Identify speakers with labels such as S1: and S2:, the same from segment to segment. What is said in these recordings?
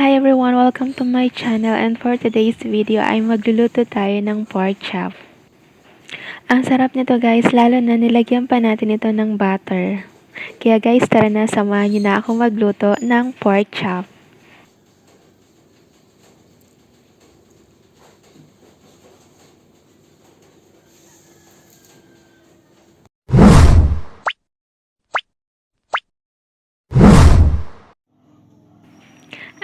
S1: Hi everyone! Welcome to my channel, and for today's video ay magluluto tayo ng pork chop. Ang sarap nito guys, lalo na nilagyan pa natin ito ng butter. Kaya guys, tara na, samahan niyo na ako magluto ng pork chop.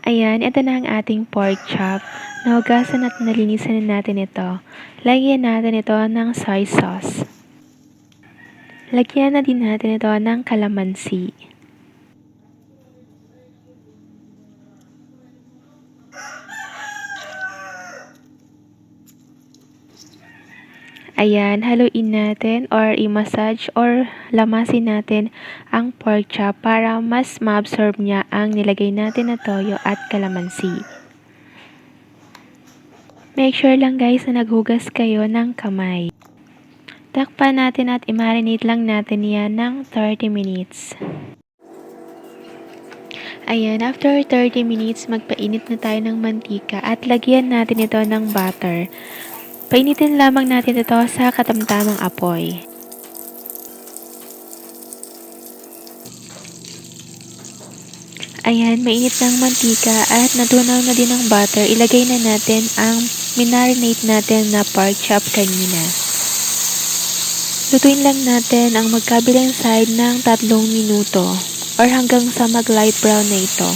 S1: Ayan, ito na ang ating pork chop. Nahugasan at nalinisan na natin ito. Lagyan natin ito ng soy sauce. Lagyan na din natin ito ng kalamansi. Ayan, haluin natin or i-massage or lamasin natin ang pork chop para mas ma-absorb niya ang nilagay natin na toyo at kalamansi. Make sure lang guys na naghugas kayo ng kamay. Takpan natin at i-marinate lang natin yan ng 30 minutes. Ayan, after 30 minutes, magpainit na tayo ng mantika at lagyan natin ito ng butter. Painitin lamang natin ito sa katamtamang apoy. Ayan, mainit ng mantika at natunaw na din ang butter. Ilagay na natin ang minarinate natin na pork chop kanina. Lutuin lang natin ang magkabilang side ng 3 minuto or hanggang sa mag-light brown na ito.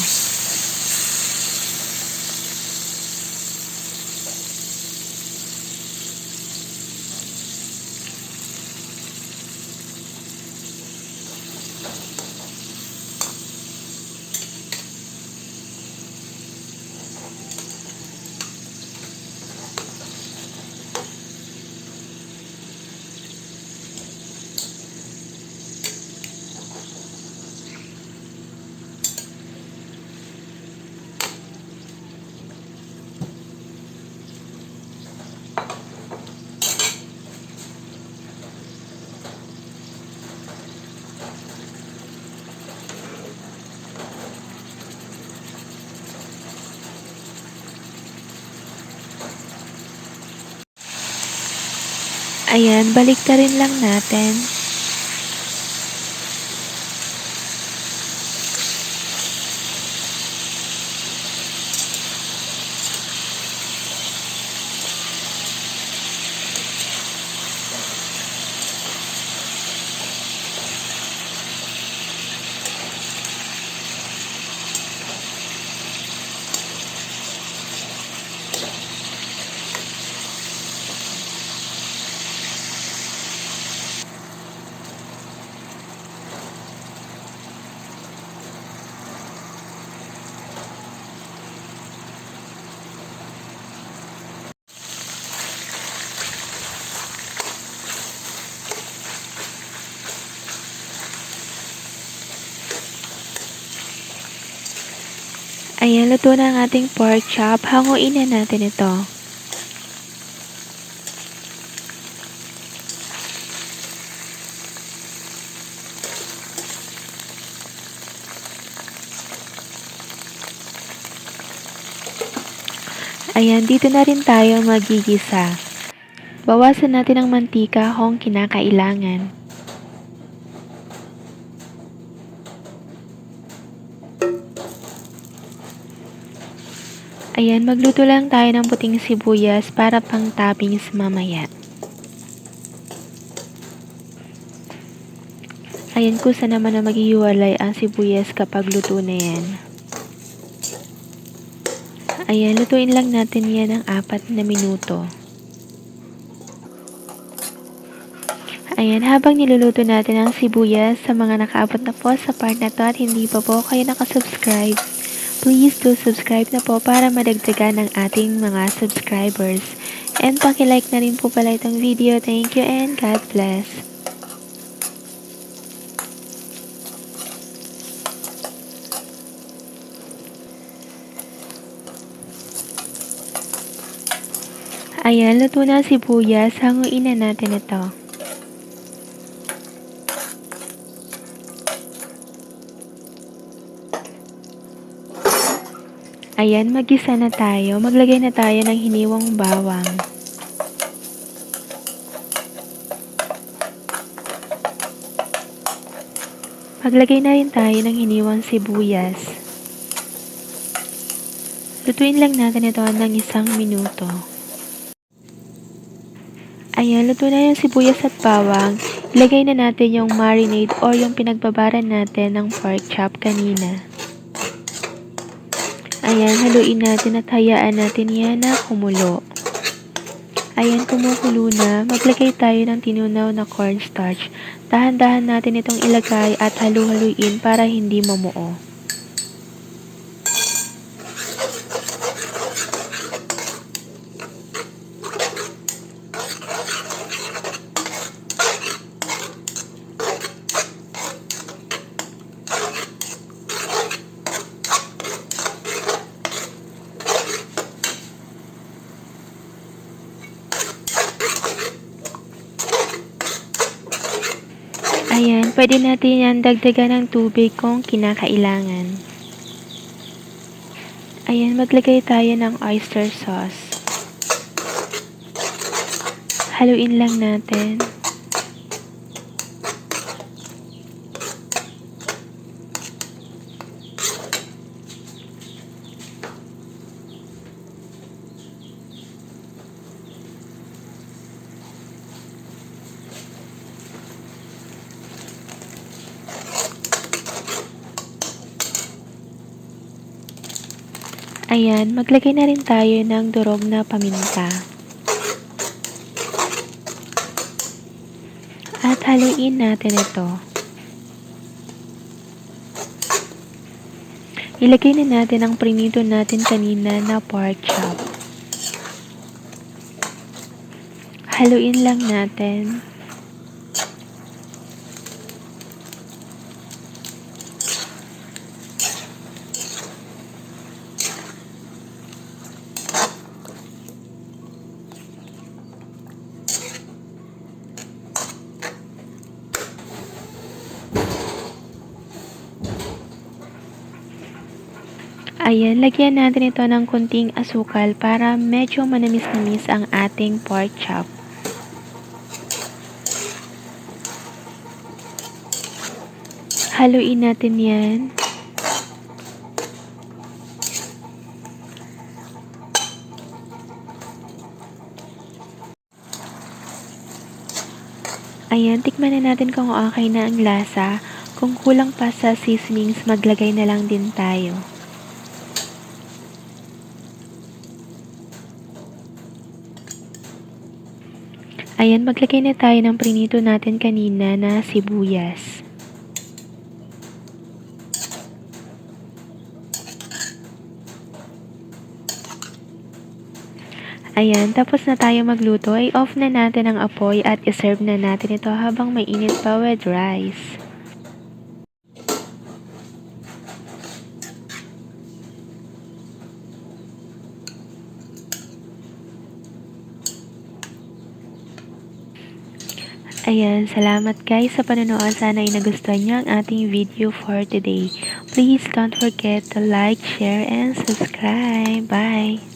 S1: Ayan, baliktarin lang natin. Ayan, luto na ang ating pork chop. Hanguin na natin ito. Ayan, dito na rin tayo magigisa. Bawasan natin ang mantika kung kinakailangan. Ayan, magluto lang tayo ng puting sibuyas para pang toppings mamaya. Ayan, kusa naman na maghihiwalay ang sibuyas kapag luto na yan. Ayan, lutuin lang natin yan ng 4 na minuto. Ayan, habang niluluto natin ang sibuyas, sa mga nakaabot na po sa part na to at hindi pa po kayo nakasubscribe, please do subscribe na po para madagdagan ng ating mga subscribers. And paki-like na rin po pala itong video. Thank you and God bless. Ayan, luto na ang sibuyas. Hanguin na natin ito. Ayan, mag-gisa na tayo. Maglagay na tayo ng hiniwang bawang. Maglagay na rin tayo ng hiniwang sibuyas. Lutuin lang natin ito ng 1 minuto. Ayan, luto na yung sibuyas at bawang. Ilagay na natin yung marinade or yung pinagbabaran natin ng pork chop kanina. Ayan, haluin natin at hayaan natin yan na kumulo. Ayan, kumukulo na. Maglagay tayo ng tinunaw na cornstarch. Dahan-dahan natin itong ilagay at halu-haluin para hindi mamuo. Ayan, pwede natin yan dagdagan ng tubig kung kinakailangan. Ayan, maglagay tayo ng oyster sauce. Haluin lang natin. Ayan, maglagay na rin tayo ng durog na paminta. At haluin natin ito. Ilagay na natin ang prinito natin kanina na pork chop. Haluin lang natin. Ayan, lagyan natin ito ng kunting asukal para medyo manamis-namis ang ating pork chop. Haluin natin yan. Ayan, tikman na natin kung okay na ang lasa. Kung kulang pa sa seasonings, maglagay na lang din tayo. Ayan, maglagay na tayo ng prinito natin kanina na sibuyas. Ayan, tapos na tayo magluto, ay off na natin ang apoy at iserve na natin ito habang mainit pa with rice. Ayan, salamat guys sa panonood. Sana ay nagustuhan niyo ang ating video for today. Please don't forget to like, share, and subscribe. Bye!